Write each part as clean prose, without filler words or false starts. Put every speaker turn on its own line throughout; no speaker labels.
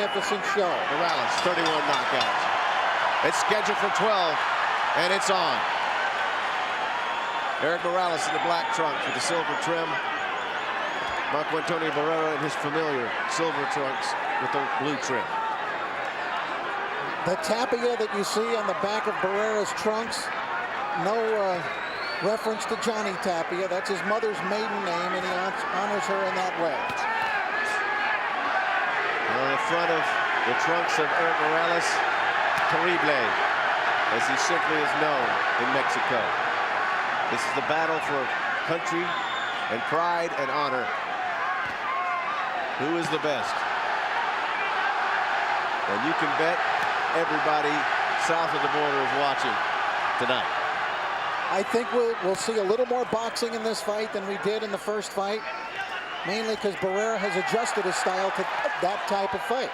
magnificent show.
Morales, 31 knockouts. It's scheduled for 12, and it's on. Eric Morales in the black trunks with the silver trim. Marco Antonio Barrera in his familiar silver trunks with the blue trim.
The tapia that you see on the back of Barrera's trunks, no reference to Johnny Tapia. That's his mother's maiden name, and he honors her in that way.
On the front of the trunks of Eric Morales, Terrible, as he simply is known in Mexico. This is the battle for country and pride and honor. Who is the best? And you can bet everybody south of the border is watching tonight.
I think we'll see a little more boxing in this fight than we did in the first fight, mainly because Barrera has adjusted his style to that type of fight.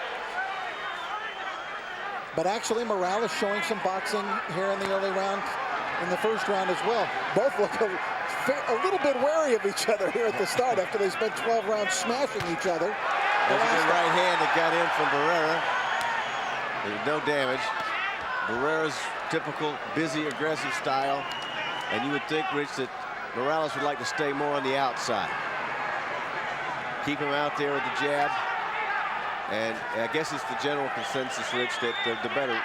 But actually, Morales showing some boxing here in the early round, in the first round as well. Both look a little bit wary of each other here at the start after they spent 12 rounds smashing each other.
There's a good right hand that got in from Barrera. There's no damage. Barrera's typical busy, aggressive style. And you would think, Rich, that Morales would like to stay more on the outside. Keep him out there with the jab. And I guess it's the general consensus, Rich, that the better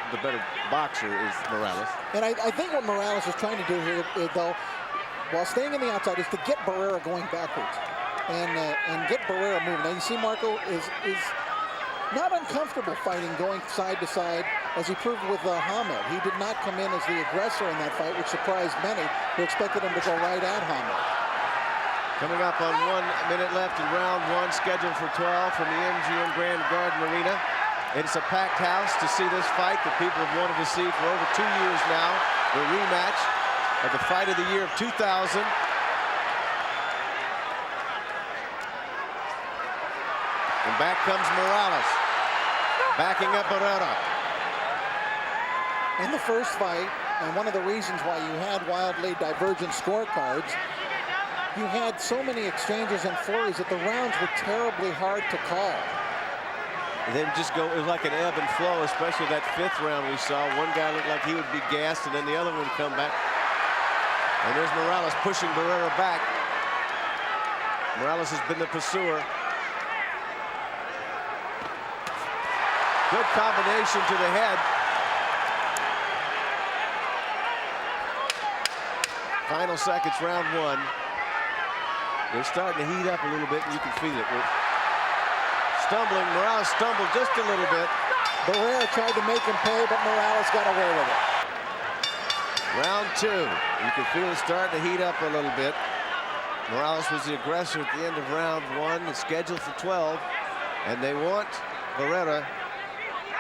boxer is Morales.
And I think what Morales is trying to do here, though, while staying on the outside, is to get Barrera going backwards and get Barrera moving. Now you see Marco is not uncomfortable fighting, going side to side, as he proved with Hamed. He did not come in as the aggressor in that fight, which surprised many who expected him to go right at Hamed.
Coming up on 1 minute left in round one, scheduled for 12 from the MGM Grand Garden Arena. It's a packed house to see this fight that people have wanted to see for over 2 years now. The rematch of the fight of the year of 2000. And back comes Morales, backing up Barrera.
In the first fight, and one of the reasons why you had wildly divergent scorecards, you had so many exchanges and flurries that the rounds were terribly hard to call.
They would just go, it was like an ebb and flow, especially that fifth round we saw. One guy looked like he would be gassed, and then the other one would come back. And there's Morales pushing Barrera back. Morales has been the pursuer. Good combination to the head. Final seconds, round one. They're starting to heat up a little bit, and you can feel it. Stumbling, Morales stumbled just a little bit.
Barrera tried to make him pay, but Morales got away with it.
Round two. You can feel it starting to heat up a little bit. Morales was the aggressor at the end of round one. It's scheduled for 12, and they want Barrera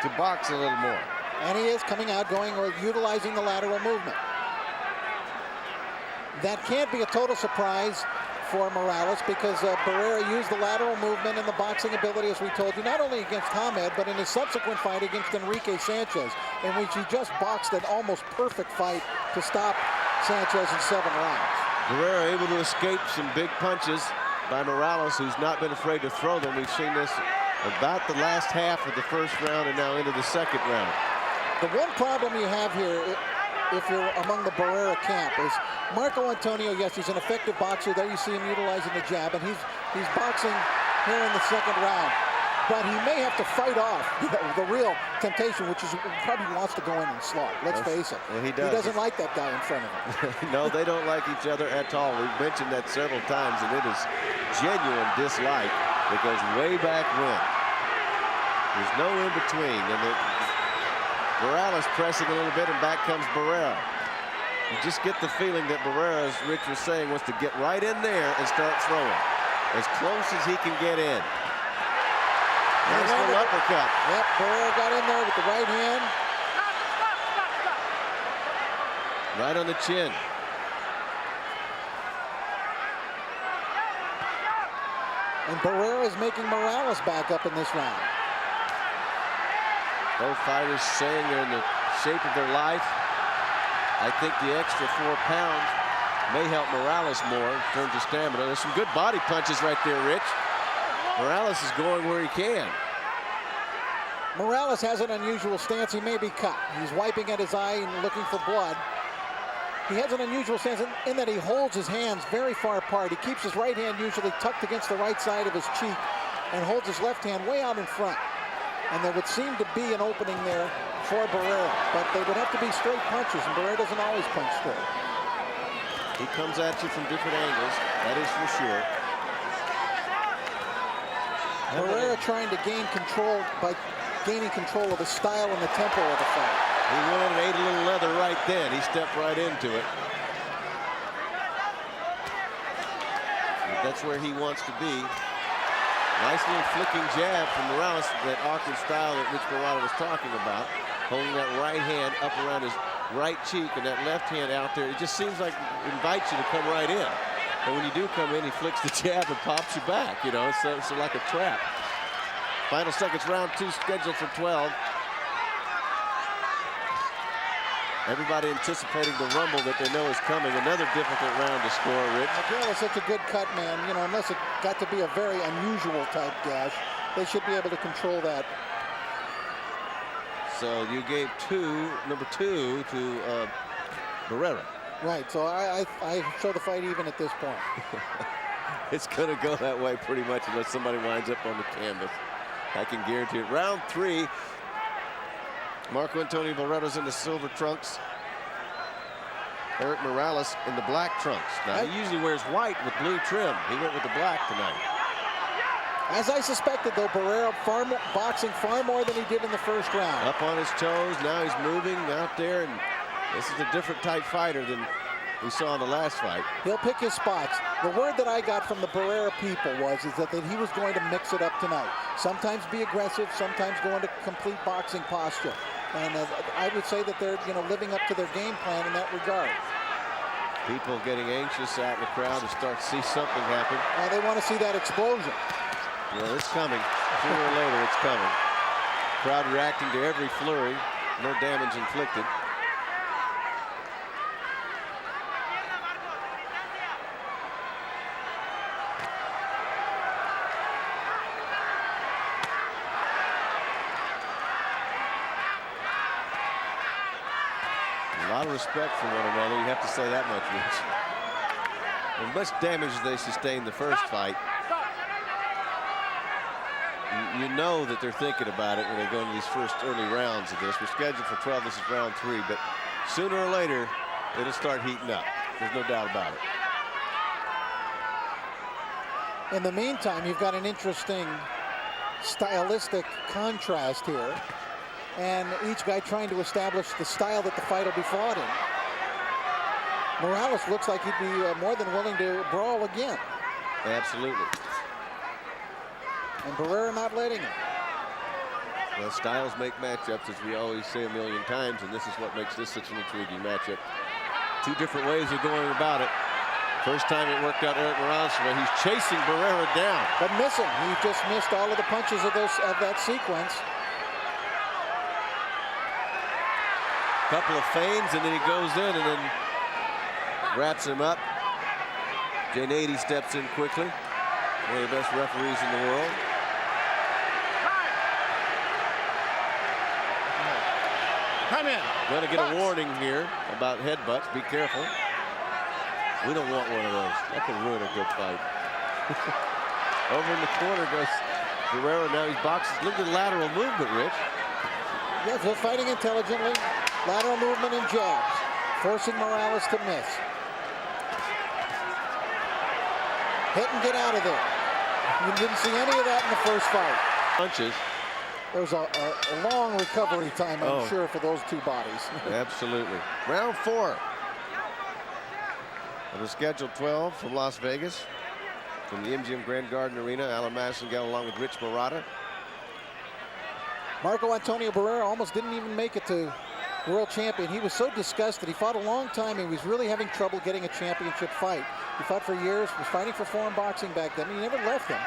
to box a little more.
And he is coming out, utilizing the lateral movement. That can't be a total surprise for Morales, because Barrera used the lateral movement and the boxing ability, as we told you, not only against Hamed, but in his subsequent fight against Enrique Sanchez, in which he just boxed an almost perfect fight to stop Sanchez in 7 rounds.
Barrera able to escape some big punches by Morales, who's not been afraid to throw them. We've seen this about the last half of the first round and now into the second round.
The one problem you have here, if you're among the Barrera camp, is Marco Antonio. Yes, he's an effective boxer. There you see him utilizing the jab, and he's boxing here in the second round. But he may have to fight off the real temptation, which is probably wants to go in and slaught. Let's face it.
Well, he doesn't
like that guy in front of him.
No, they don't like each other at all. We've mentioned that several times, and it is genuine dislike that goes way back when. There's no in between, and Morales pressing a little bit, and back comes Barrera. You just get the feeling that Barrera, as Rich was saying, wants to get right in there and start throwing as close as he can get in. Nice little uppercut.
Yep, Barrera got in there with the right hand.
Right on the chin.
And Barrera is making Morales back up in this round.
Both fighters saying they're in the shape of their life. I think the extra 4 pounds may help Morales more in terms of stamina. There's some good body punches right there, Rich. Morales is going where he can.
Morales has an unusual stance. He may be cut. He's wiping at his eye and looking for blood. He has an unusual stance in that he holds his hands very far apart. He keeps his right hand usually tucked against the right side of his cheek and holds his left hand way out in front. And there would seem to be an opening there for Barrera, but they would have to be straight punches, and Barrera doesn't always punch straight.
He comes at you from different angles, that is for sure.
Barrera trying to gain control by gaining control of the style and the tempo of the fight.
He went and ate a little leather right then. He stepped right into it. That's where he wants to be. Nice little flicking jab from Morales, that awkward style that Rich Barrera was talking about. Holding that right hand up around his right cheek and that left hand out there. It just seems like it invites you to come right in. And when you do come in, he flicks the jab and pops you back. You know, it's like a trap. Final seconds, round 2 scheduled for 12. Everybody anticipating the rumble that they know is coming. Another difficult round to score, Rich.
McGill is such a good cut man. You know, unless it got to be a very unusual type gash, they should be able to control that.
So you gave number two to Barrera.
Right, so I show the fight even at this point.
It's going to go that way pretty much unless somebody winds up on the canvas. I can guarantee it. Round 3. Marco Antonio Barrera's in the silver trunks. Eric Morales in the black trunks. Now, he usually wears white with blue trim. He went with the black tonight.
As I suspected, though, Barrera boxing far more than he did in the first round.
Up on his toes. Now he's moving out there, and this is a different type fighter than we saw in the last fight.
He'll pick his spots. The word that I got from the Barrera people was that he was going to mix it up tonight. Sometimes be aggressive, sometimes go into complete boxing posture. And I would say that they're living up to their game plan in that regard.
People getting anxious out in the crowd to start to see something happen.
They want to see that explosion.
Well, it's coming. Sooner or later, it's coming. Crowd reacting to every flurry. No damage inflicted. A lot of respect for one another. You have to say that much, Rich. As much damage as they sustained the first fight, you know that they're thinking about it when they go into these first early rounds of this. We're scheduled for 12. This is round 3, but sooner or later, it'll start heating up. There's no doubt about it.
In the meantime, you've got an interesting stylistic contrast here, and each guy trying to establish the style that the fight will be fought in. Morales looks like he'd be more than willing to brawl again.
Absolutely.
And Barrera not letting him.
Well, styles make matchups, as we always say a million times, and this is what makes this such an intriguing matchup. 2 different ways of going about it. First time it worked out Eric Morales' way. He's chasing Barrera down.
But missing. He just missed all of the punches of that sequence.
Couple of feints, and then he goes in and then wraps him up. Jay Nady steps in quickly. One of the best referees in the world.
Come in.
Going to get a warning here about headbutts. Be careful. We don't want one of those. That can ruin a good fight. Over in the corner goes Barrera. Now he's boxing. Look at the lateral movement, Rich.
Yes, they're fighting intelligently. Lateral movement and jabs, forcing Morales to miss. Hit and get out of there. You didn't see any of that in the first fight.
Punches.
There was a long recovery time, I'm sure, for those 2 bodies.
Absolutely. Round 4 of the scheduled 12 from Las Vegas. From the MGM Grand Garden Arena, Alan Madison got along with Rich Barrera.
Marco Antonio Barrera almost didn't even make it to world champion. He was so disgusted. He fought a long time. He was really having trouble getting a championship fight. He fought for years, was fighting for foreign boxing back then. He never left them.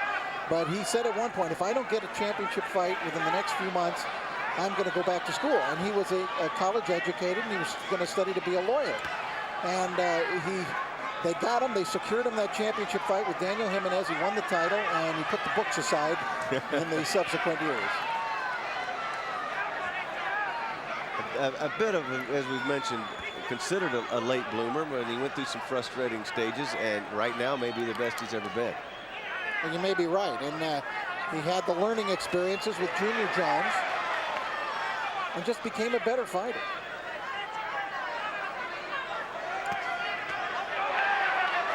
But he said at one point, if I don't get a championship fight within the next few months, I'm going to go back to school. And he was a college educated, and he was going to study to be a lawyer. And they got him. They secured him that championship fight with Daniel Jimenez. He won the title, and he put the books aside in the subsequent years.
a bit of, as we've mentioned, considered a late bloomer, but he went through some frustrating stages, and right now may be the best he's ever been.
And you may be right. And he had the learning experiences with Junior Jones and just became a better fighter.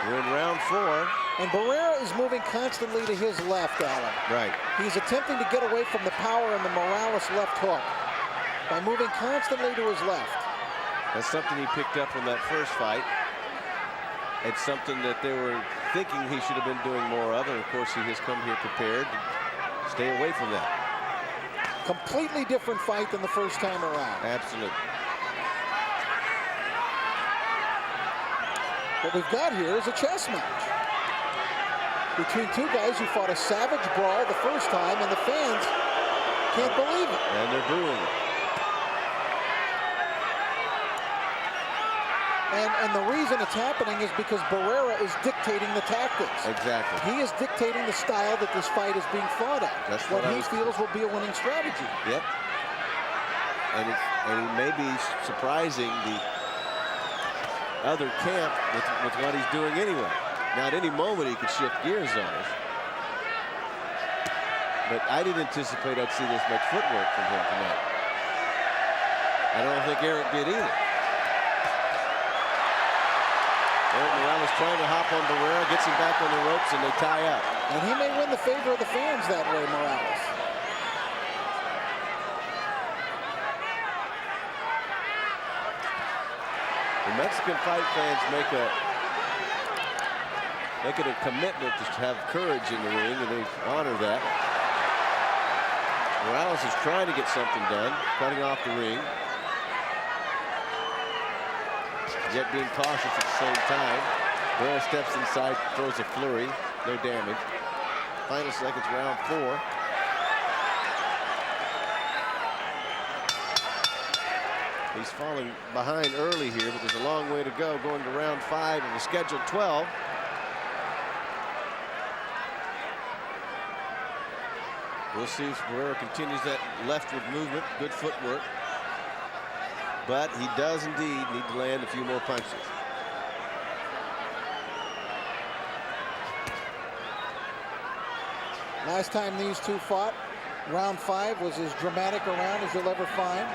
We're in round 4.
And Barrera is moving constantly to his left, Alan.
Right.
He's attempting to get away from the power and the Morales left hook by moving constantly to his left.
That's something he picked up from that first fight. It's something that they were thinking he should have been doing more of, and of course he has come here prepared to stay away from that.
Completely different fight than the first time around.
Absolutely.
What we've got here is a chess match between two guys who fought a savage brawl the first time, and the fans can't believe it.
And they're booing it.
And the reason it's happening is because Barrera is dictating the tactics.
Exactly.
He is dictating the style that this fight is being fought at.
That's
what he
was
feels will be a winning strategy.
Yep. And he may be surprising the other camp with what he's doing anyway. Now, at any moment, he could shift gears on us. But I didn't anticipate I'd see this much footwork from him tonight. I don't think Eric did either. Eric Morales trying to hop on Barrera, gets him back on the ropes, and they tie up.
And he may win the favor of the fans that way, Morales.
The Mexican fight fans make it a commitment to have courage in the ring, and they honor that. Morales is trying to get something done, cutting off the ring, yet being cautious at the same time. Barrera steps inside, throws a flurry, no damage. Final seconds, round 4. He's falling behind early here, but there's a long way to go going to round 5 of the scheduled 12. We'll see if Barrera continues that leftward movement. Good footwork. But he does indeed need to land a few more punches.
Last time these two fought, round 5 was as dramatic a round as you'll ever find.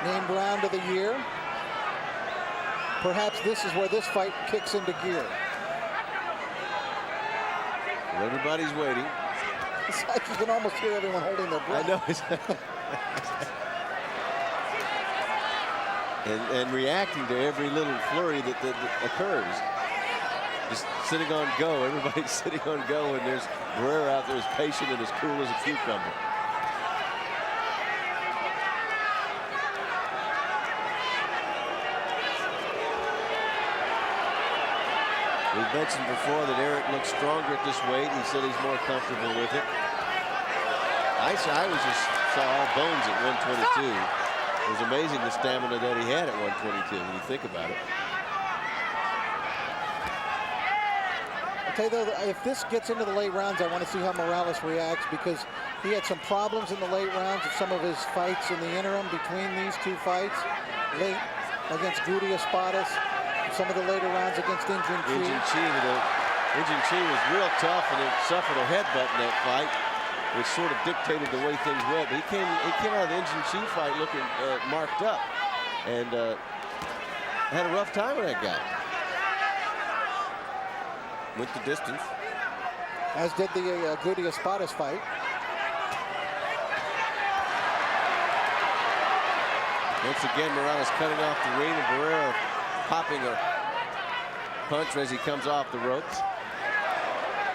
Named round of the year. Perhaps this is where this fight kicks into gear.
Well, everybody's waiting.
It's like you can almost hear everyone holding their breath.
I know. and reacting to every little flurry that occurs. Just sitting on go. Everybody's sitting on go, and there's Barrera out there as patient and as cool as a cucumber. We've mentioned before that Eric looks stronger at this weight. He said he's more comfortable with it. I was just saw all bones at 122. It was amazing the stamina that he had at 122 when you think about it.
I'll tell you though, if this gets into the late rounds, I want to see how Morales reacts, because he had some problems in the late rounds of some of his fights in the interim between these two fights. Late against Guti Espadas. Some of the later rounds against Injun Chi.
Injun Chi was real tough and then suffered a headbutt in that fight, which sort of dictated the way things went. But he came out of the Injun Chi fight looking marked up, and had a rough time with that guy. Went the distance.
As did the Guti Espadas fight.
Once again, Morales cutting off the ring, and Barrera popping a punch as he comes off the ropes.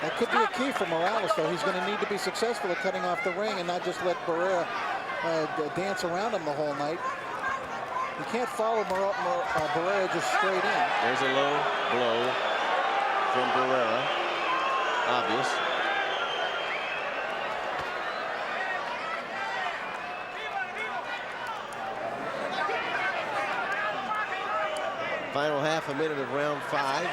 That could be a key for Morales, though. He's going to need to be successful at cutting off the ring and not just let Barrera dance around him the whole night. You can't follow Barrera just straight in.
There's a low blow from Barrera. Obvious. Final half a minute of round 5.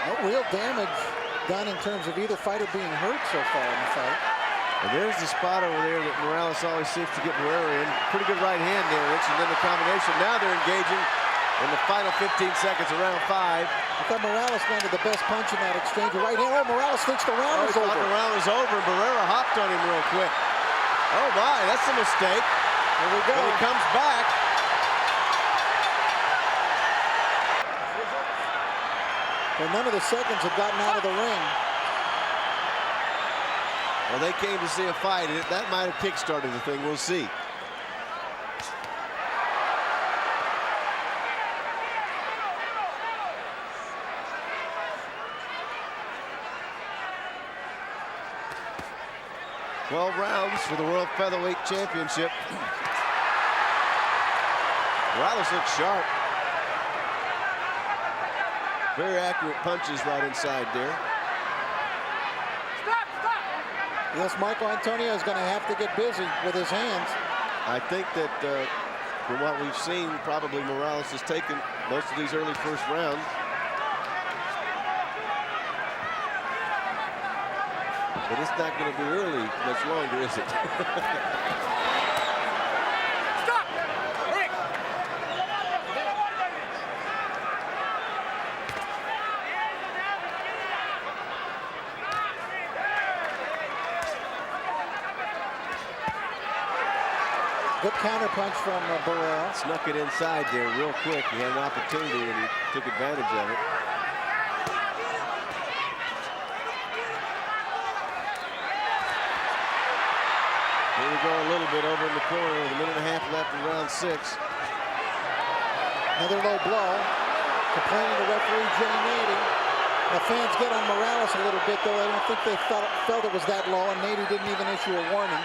No real damage done in terms of either fighter being hurt so far in the fight.
And there's the spot over there that Morales always seems to get Barrera in. Pretty good right hand there, Rich, and then the combination. Now they're engaging in the final 15 seconds of round 5.
I thought Morales landed the best punch in that exchange. Right hand. Oh, Morales thinks the round is over.
The round is over, and Barrera hopped on him real quick. Oh, my, that's a mistake.
Here we go.
But he comes back.
Well, none of the seconds have gotten out of the ring.
Well, they came to see a fight, and that might have kick-started the thing. We'll see. Twelve rounds for the World Featherweight Championship. Morales looks sharp. Very accurate punches right inside there.
Yes, Marco Antonio is going to have to get busy with his hands.
I think that from what we've seen, probably Morales has taken most of these early first rounds. But it's not going to be early much longer, is it?
Stop! Break!
Good counter punch from Barrera.
Snuck it inside there real quick. He had an opportunity and he took advantage of it. Here we go a little bit over in the corner with a minute and a half left in round 6.
Another low blow. Complaining to referee Jay Nady. The fans get on Morales a little bit, though. I don't think they felt it was that low, and Nady didn't even issue a warning.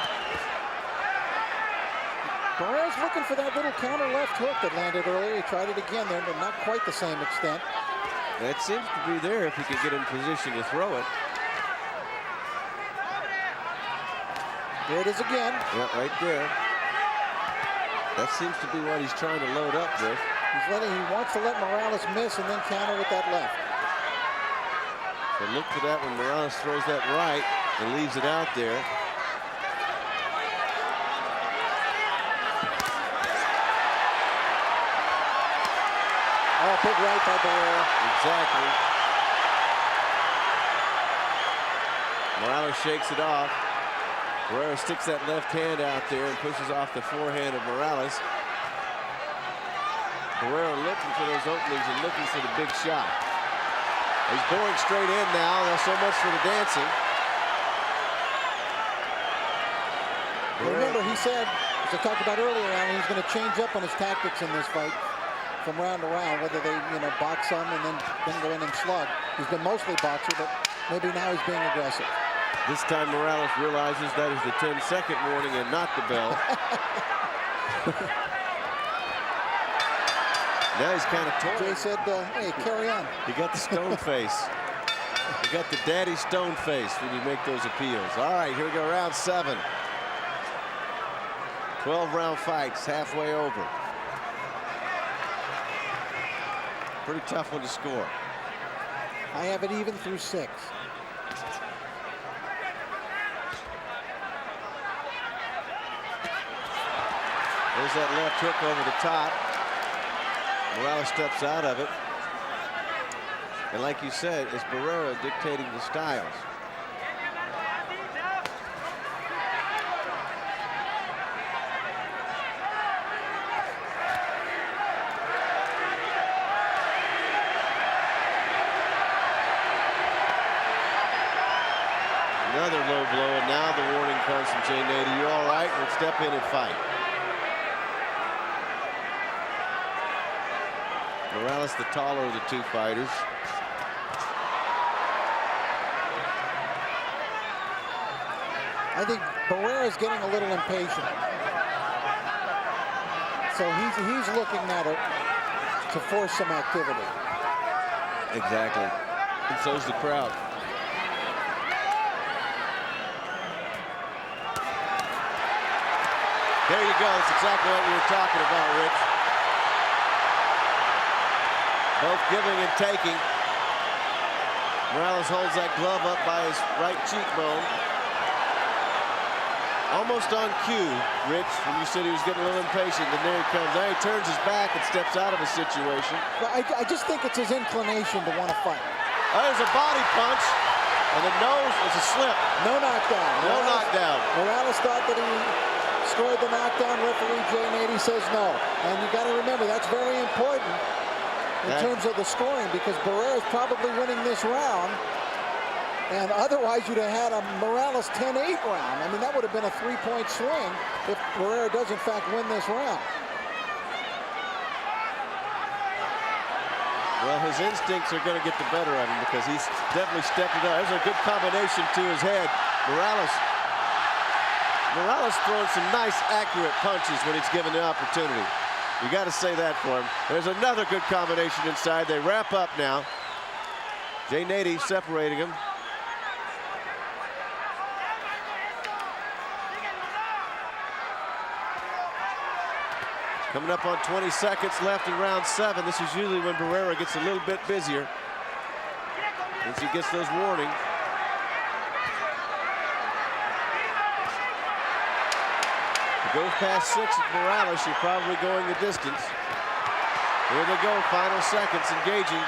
Barrera's looking for that little counter left hook that landed earlier. He tried it again there, but not quite the same extent.
That seems to be there if he can get in position to throw it.
There it is again.
Yeah, right there. That seems to be what he's trying to load up with.
He wants to let Morales miss and then counter with that left.
So look for that when Morales throws that right and leaves it out there.
Oh, big right by Barrera.
Exactly. Morales shakes it off. Barrera sticks that left hand out there and pushes off the forehand of Morales. Barrera looking for those openings and looking for the big shot. He's going straight in now. That's so much for the dancing.
Remember, he said, as I talked about earlier, he's going to change up on his tactics in this fight from round to round, whether they, box some and then go in and slug. He's been mostly boxer, but maybe now he's being aggressive.
This time Morales realizes that is the 10-second warning and not the bell. Now he's kind of torn.
Jay said, hey, carry on.
You got the stone face. You got the daddy stone face when you make those appeals. All right, here we go, round 7. 12-round fights, halfway over. Pretty tough one to score.
I have it even through 6.
There's that left hook over the top. Morales steps out of it. And like you said, it's Barrera dictating the styles. Another low blow, and now the warning comes from Jay Nady. You all right? Let's step in and fight. Morales, the taller of the two fighters.
I think Barrera's getting a little impatient. So he's looking at it to force some activity.
Exactly. And so's the crowd. There you go. That's exactly what we were talking about, Rich. Both giving and taking. Morales holds that glove up by his right cheekbone. almost on cue, Rich, when you said he was getting a little impatient, and there he comes. Now he turns his back and steps out of a situation.
But I just think it's his inclination to want to fight.
There's a body punch, and the nose is a slip.
No knockdown.
No knockdown.
Morales thought that he scored the knockdown. Referee Jay Nady says no. And you got to remember, that's very important in terms of the scoring, because Barrera is probably winning this round. And otherwise, you'd have had a Morales 10-8 round. I mean, that would have been a 3-point swing if Barrera does, in fact, win this round.
Well, his instincts are going to get the better of him because he's definitely stepped it up. There's a good combination to his head. Morales throwing some nice, accurate punches when he's given the opportunity. You got to say that for him. There's another good combination inside. They wrap up now. Jay Nady separating him. Coming up on 20 seconds left in round 7. This is usually when Barrera gets a little bit busier once he gets those warnings. If it goes past 6 at Morales, you're probably going the distance. Here they go, final seconds, engaging.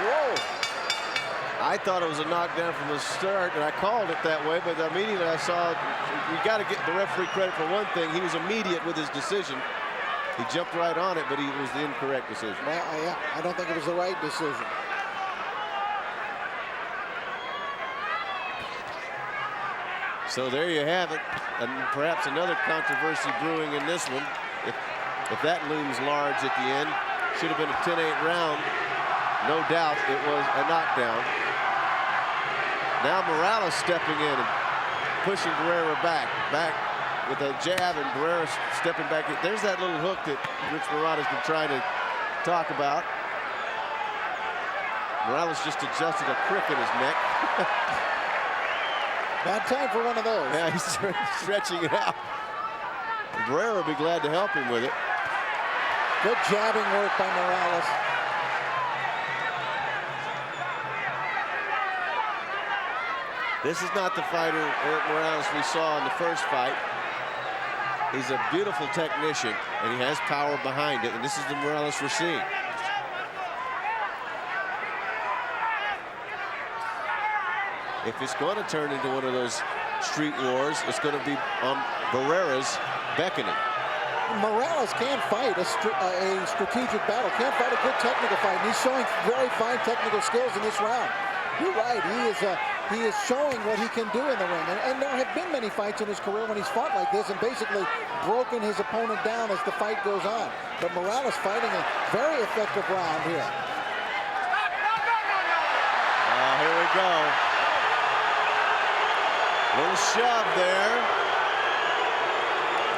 Whoa! I thought it was a knockdown from the start, and I called it that way, but immediately I saw, you got to get the referee credit for one thing. He was immediate with his decision. He jumped right on it, but it was the incorrect decision.
Well, yeah, I don't think it was the right decision.
So there you have it, and perhaps another controversy brewing in this one. If that looms large at the end, should have been a 10-8 round. No doubt it was a knockdown. Now Morales stepping in and pushing Barrera back with a jab, and Barrera stepping back. There's that little hook that Rich Morales been trying to talk about. Morales just adjusted a crick in his neck.
Bad time for one of those.
Yeah, he's stretching it out. Barrera will be glad to help him with it.
Good jabbing work by Morales.
This is not the fighter, Eric Morales, we saw in the first fight. He's a beautiful technician, and he has power behind it, and this is the Morales we're seeing. If it's going to turn into one of those street wars, it's going to be on Barrera's beckoning.
Morales can fight a strategic battle, can fight a good technical fight, and he's showing very fine technical skills in this round. You're right, he is showing what he can do in the ring. And there have been many fights in his career when he's fought like this and basically broken his opponent down as the fight goes on. But Morales fighting a very effective round here.
Here we go. Little shove there.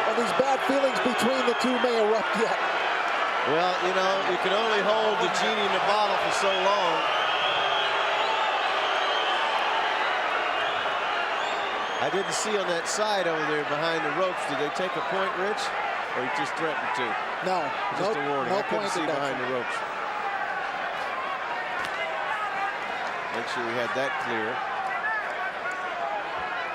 Well, these bad feelings between the two may erupt yet.
Well, you know, you can only hold the genie in the bottle for so long. I didn't see on that side over there behind the ropes. Did they take a point, Rich? Or you just threatened to?
No.
Just a warning.
No
I couldn't
point
see
deduction.
behind the ropes. Make sure we had that clear.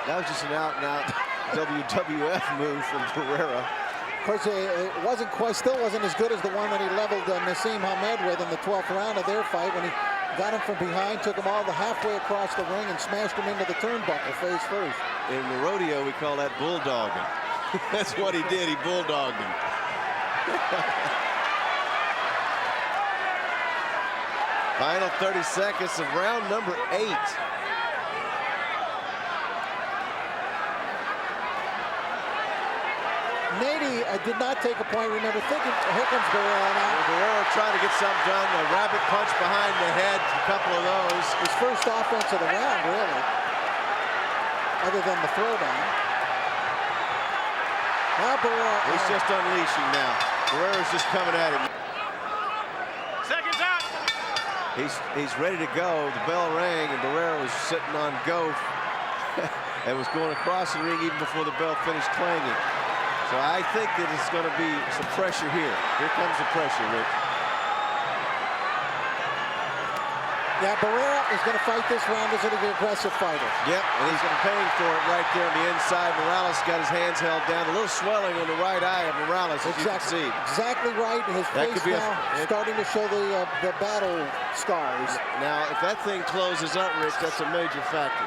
That was just an out-and-out WWF move from Barrera.
Of course, it still wasn't as good as the one that he leveled Nassim Hamed with in the 12th round of their fight when he got him from behind, took him all the halfway across the ring, and smashed him into the turnbuckle face first.
In the rodeo, we call that bulldogging. That's what he did. He bulldogged him. Final 30 seconds of round number 8.
Nady did not take a point. Remember, here comes Barrera now.
Barrera trying to get something done. A rabbit punch behind the head. A couple of those.
His first offense of the round, really. Other than the throwdown. Now Barrera.
He's just unleashing now. Barrera's just coming at him.
Seconds out.
He's ready to go. The bell rang, and Barrera was sitting on go and was going across the ring even before the bell finished clanging. So I think that it's going to be some pressure here. Here comes the pressure, Rick.
Yeah, Barrera is going to fight this round as an aggressive fighter.
Yep, and he's paying for it right there on the inside. Morales got his hands held down. A little swelling on the right eye of Morales, as you can see.
Exactly right. His face now starting to show the battle scars.
Now, if that thing closes up, Rich, that's a major factor.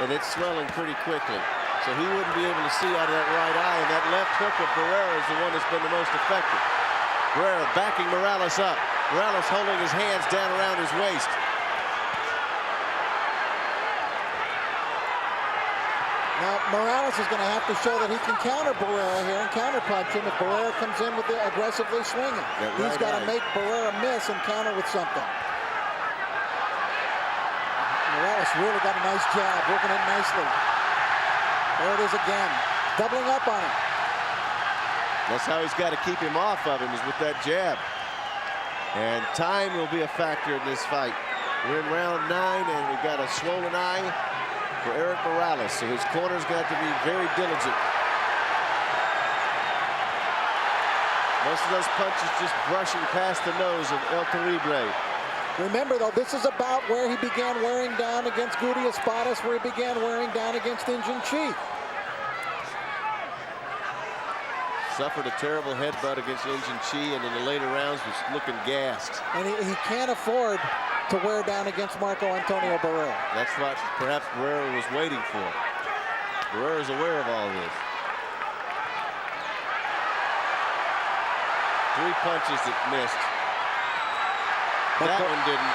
And it's swelling pretty quickly. So he wouldn't be able to see out of that right eye. And that left hook of Barrera is the one that's been the most effective. Barrera backing Morales up. Morales holding his hands down around his waist.
Now, Morales is going to have to show that he can counter Barrera here and counterpunch him if Barrera comes in with the aggressively swinging. He's got to make Barrera miss and counter with something. Morales really got a nice jab, working it nicely. There it is again, doubling up on him.
That's how he's got to keep him off of him, is with that jab. And time will be a factor in this fight. We're in round 9, and we've got a swollen eye for Eric Morales, so his corner's got to be very diligent. Most of those punches just brushing past the nose of El Terrible.
Remember, though, this is about where he began wearing down against Guti Espadas, where he began wearing down against Injun Chief.
Suffered a terrible headbutt against Injun Chi, and in the later rounds was looking gassed.
And he can't afford to wear down against Marco Antonio Barrera.
That's what perhaps Barrera was waiting for. Barrera's aware of all this. 3 punches that missed. That one didn't.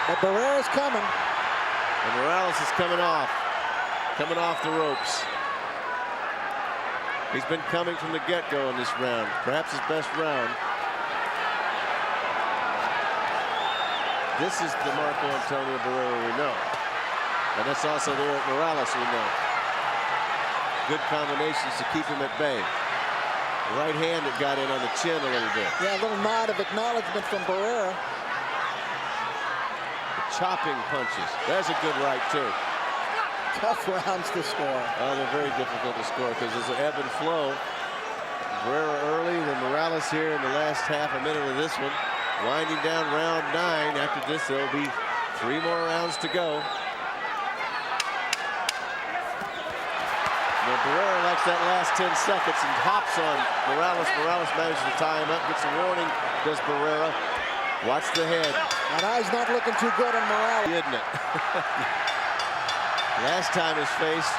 But Barrera's coming.
And Morales is coming off the ropes. He's been coming from the get-go in this round, perhaps his best round. This is the Marco Antonio Barrera we know. And that's also the Eric Morales we know. Good combinations to keep him at bay. The right hand that got in on the chin a little bit.
Yeah, a little nod of acknowledgement from Barrera.
The chopping punches. There's a good right, too.
Tough rounds to score.
Oh, they're very difficult to score because there's an ebb and flow. Barrera early, then Morales here in the last half a minute of this one. Winding down round 9. After this, there'll be 3 more rounds to go. Now, Barrera likes that last 10 seconds and hops on Morales. Morales manages to tie him up, gets a warning, does Barrera. Watch the head.
That eye's not looking too good on Morales.
Isn't it? Last time his face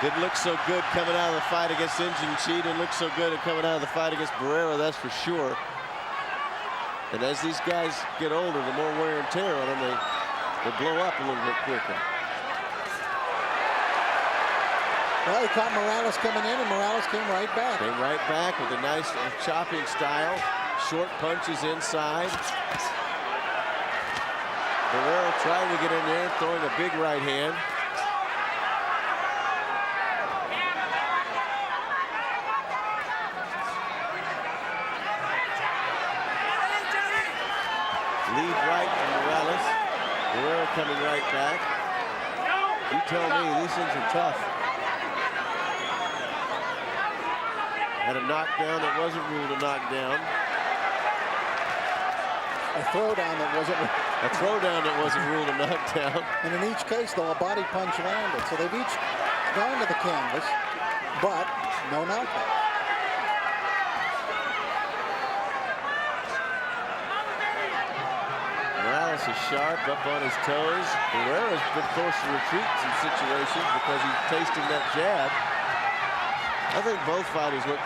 didn't look so good coming out of the fight against Injun Chi. Didn't look so good coming out of the fight against Barrera, that's for sure. And as these guys get older, the more wear and tear on them, they blow up a little bit quicker.
Well, he caught Morales coming in, and Morales came right back.
Came right back with a nice chopping style. Short punches inside. Barrera trying to get in there, throwing a big right hand. Lead right from Morales. Barrera coming right back. You tell me, these things are tough. Had a knockdown that wasn't ruled a knockdown.
A throwdown that wasn't.
A throwdown that wasn't ruled a knockdown.
And in each case, though, a body punch landed. So they've each gone to the canvas, but no knockdown.
Morales is sharp, up on his toes. Barrera's been forced to retreat in some situations because he's tasting that jab. I think both fighters look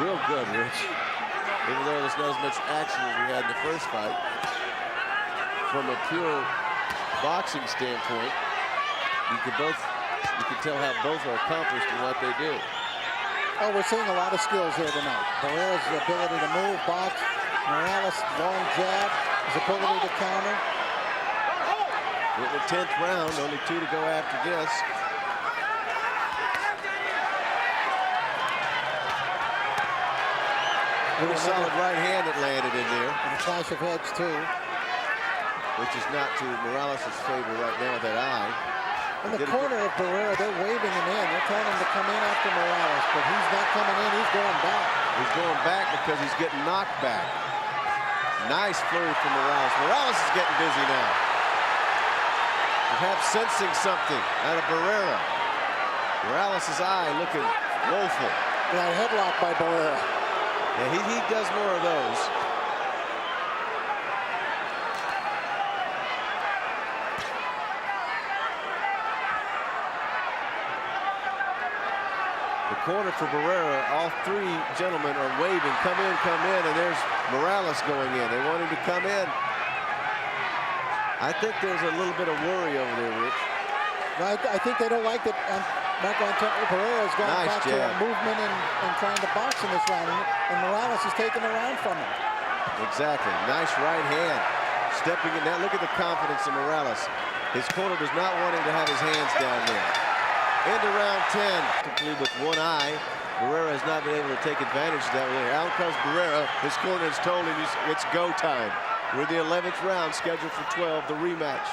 real good, Rich. Even though there's not as much action as we had in the first fight. From a pure boxing standpoint, you can tell how both are accomplished in what they do.
Oh, we're seeing a lot of skills here tonight. Barrera's ability to move, box. Morales' long jab, his ability to counter.
In the 10th round, only 2 to go after this. Pretty solid right hand that landed in there.
And a clash of heads, too.
Which is not to Morales' favor right now with that eye.
In the corner of Barrera, they're waving him in. They're telling him to come in after Morales, but he's not coming in. He's going back.
He's going back because he's getting knocked back. Nice flurry from Morales. Morales is getting busy now. Perhaps sensing something out of Barrera. Morales' eye looking woeful.
That headlock by Barrera.
Yeah, he does more of those. The corner for Barrera, all three gentlemen are waving, come in, and there's Morales going in. They want him to come in. I think there's a little bit of worry over there, Rich.
I think they don't like that Marco Antonio Barrera has gone
Nice
back
jab.
to movement and trying to box in this round, and Morales is taking the round from him.
Exactly, nice right hand. Stepping in, now look at the confidence of Morales. His corner does not want him to have his hands down there. Into round 10, with one eye. Barrera has not been able to take advantage of that. Out comes Barrera. His corner has told him it's go time. We're the 11th round, scheduled for 12, the rematch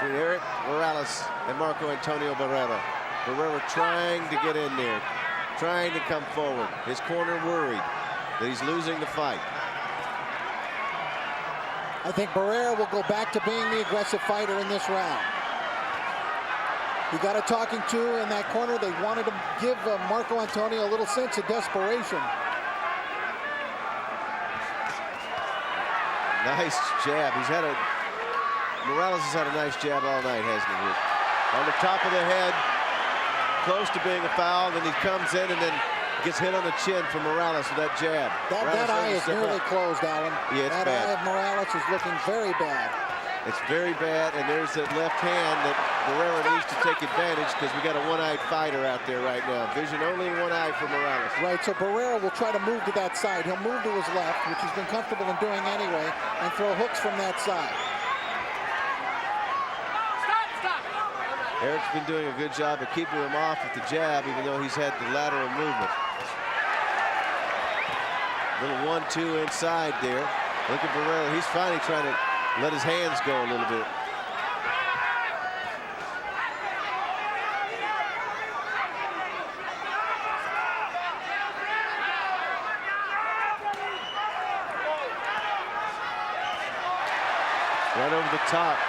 between Eric Morales and Marco Antonio Barrera. Barrera trying to get in there, trying to come forward. His corner worried that he's losing the fight.
I think Barrera will go back to being the aggressive fighter in this round. He got a talking to in that corner. They wanted to give Marco Antonio a little sense of desperation.
Nice jab. Morales has had a nice jab all night, hasn't he? On the top of the head, close to being a foul. Then he comes in and then gets hit on the chin from Morales with that jab.
That eye is nearly closed, Alan.
Yeah, it's
that
bad.
eye of Morales is looking very bad.
It's very bad, and there's that left hand that Barrera needs to take advantage because we got a one-eyed fighter out there right now. Vision only in one eye for Morales.
Right, so Barrera will try to move to that side. He'll move to his left, which he's been comfortable in doing anyway, and throw hooks from that side.
Eric's been doing a good job of keeping him off with the jab, even though he's had the lateral movement. Little 1-2 inside there. Look at Barrera. He's finally trying to let his hands go a little bit. Right over the top.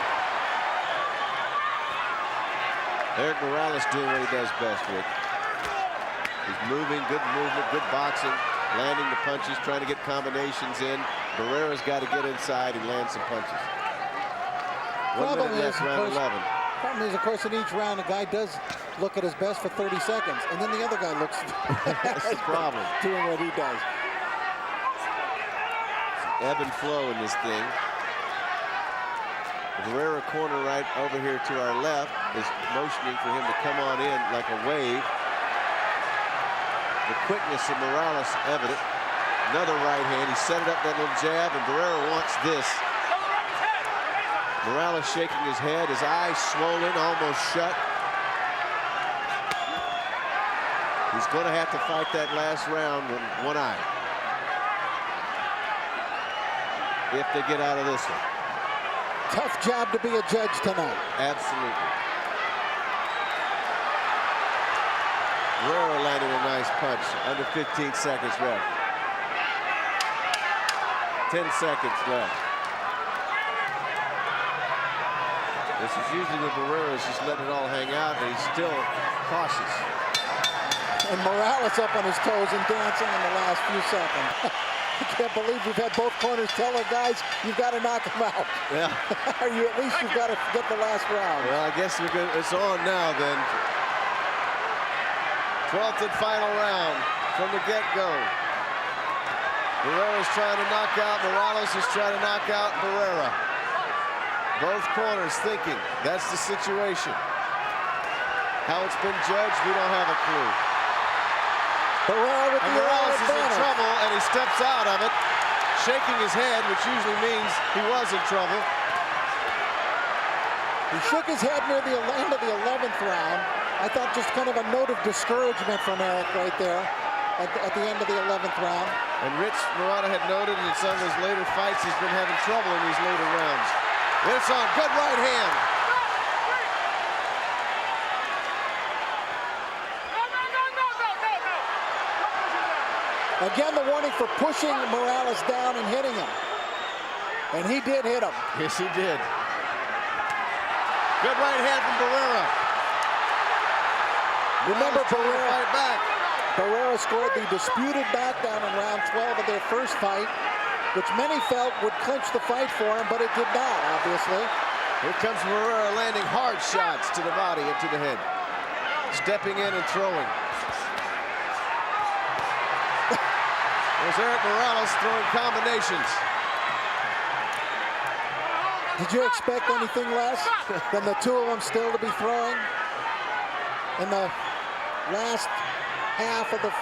Eric Morales doing what he does best, Rick. He's moving, good movement, good boxing, landing the punches, trying to get combinations in. Barrera's got to get inside and land some punches. 1 minute left, round 11.
Problem is, of course, in each round, a guy does look at his best for 30 seconds, and then the other guy looks
That's the problem.
doing what he does.
Ebb and flow in this thing. The Barrera corner right over here to our left is motioning for him to come on in like a wave. The quickness of Morales evident. Another right hand. He set it up, that little jab, and Barrera wants this. Morales shaking his head, his eyes swollen, almost shut. He's going to have to fight that last round with one eye if they get out of this one.
Tough job to be a judge tonight.
Absolutely. Barrera landing a nice punch. Under 15 seconds left. 10 seconds left. This is usually when Barrera is just letting it all hang out, and he's still cautious.
And Morales up on his toes and dancing in the last few seconds. I can't believe we've had both corners tell the guys, you've got to knock him out.
Yeah.
Or at least you've got to get the last round.
Well, I guess it's on now then. 12th and final round from the get-go. Barrera's trying to knock out. Morales is trying to knock out Barrera. Both corners thinking that's the situation. How it's been judged, we don't have a clue.
Barrera with
And
the
Morales is in
advantage.
trouble, and he steps out of it, shaking his head, which usually means he was in trouble.
He shook his head near the end of the 11th round. I thought just kind of a note of discouragement from Eric right there at the end of the 11th round.
And Rich Murata had noted in some of his later fights he's been having trouble in these later rounds. It's on, good right hand.
Again, the warning for pushing Morales down and hitting him. And he did hit him.
Yes, he did. Good right hand from Barrera.
Remember,
Barrera fight back.
Barrera scored the disputed knockdown in round 12 of their first fight, which many felt would clinch the fight for him, but it did not, obviously.
Here comes Barrera landing hard shots to the body and to the head. Stepping in and throwing. There's Erik Morales throwing combinations.
Did you expect anything less than the two of them still to be throwing in the last half of the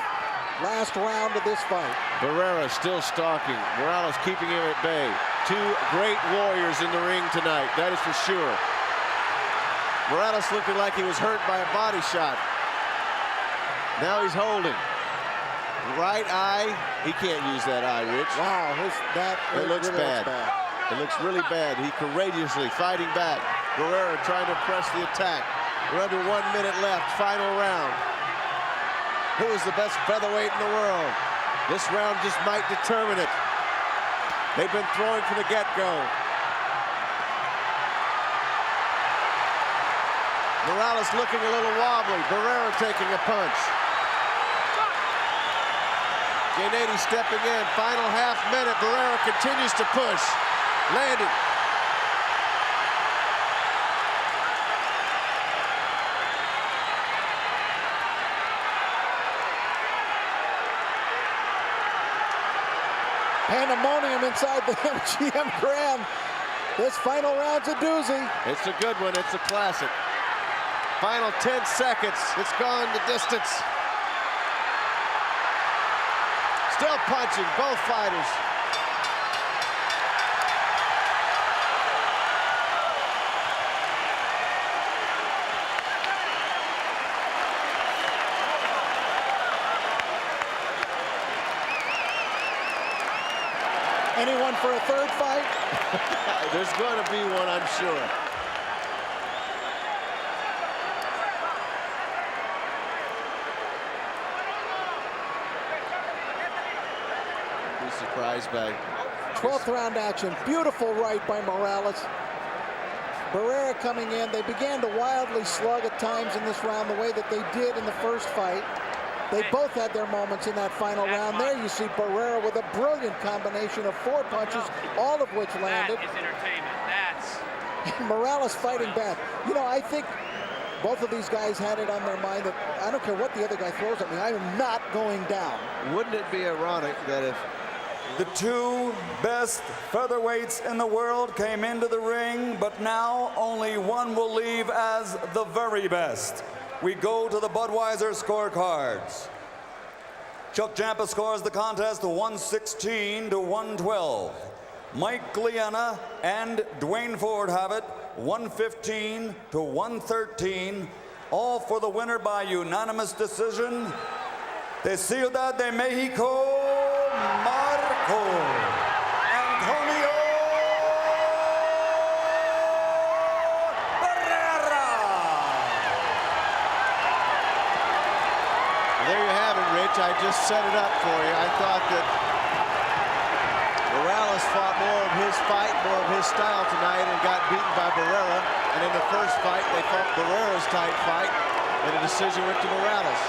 last round of this fight?
Barrera still stalking. Morales keeping him at bay. Two great warriors in the ring tonight, that is for sure. Morales looking like he was hurt by a body shot. Now he's holding. Right eye. He can't use that eye, Rich.
Wow,
It looks
really
bad. It looks really bad. He courageously fighting back. Barrera trying to press the attack. We're under 1 minute left, final round. Who is the best featherweight in the world? This round just might determine it. They've been throwing from the get-go. Morales looking a little wobbly. Barrera taking a punch. Gennady stepping in. Final half minute. Barrera continues to push. Landing.
Pandemonium inside the MGM Grand. This final round's a doozy.
It's a good one. It's a classic. Final 10 seconds. It's gone the distance. Still punching, both fighters.
Anyone for a third fight?
There's going to be one, I'm sure. Be surprised by
12th round action. Beautiful right by Morales. Barrera coming in. They began to wildly slug at times in this round the way that they did in the first fight. They both had their moments in that final round. There you see Barrera with a brilliant combination of 4 punches, all of which landed.
That is entertainment. That's...
Morales fighting back. You know, I think both of these guys had it on their mind that I don't care what the other guy throws at me, I am not going down.
Wouldn't it be ironic that if
the two best featherweights in the world came into the ring, but now only one will leave as the very best. We go to the Budweiser scorecards. Chuck Champa scores the contest 116 to 112. Mike Gliena and Dwayne Ford have it 115 to 113. All for the winner by unanimous decision. De Ciudad de Mexico, Marco Antonio Barrera.
There you have it, Rich. I just set it up for you. I thought that Morales fought more of his fight, more of his style tonight, and got beaten by Barrera. And in the first fight, they fought Barrera's tight fight, and the decision went to Morales.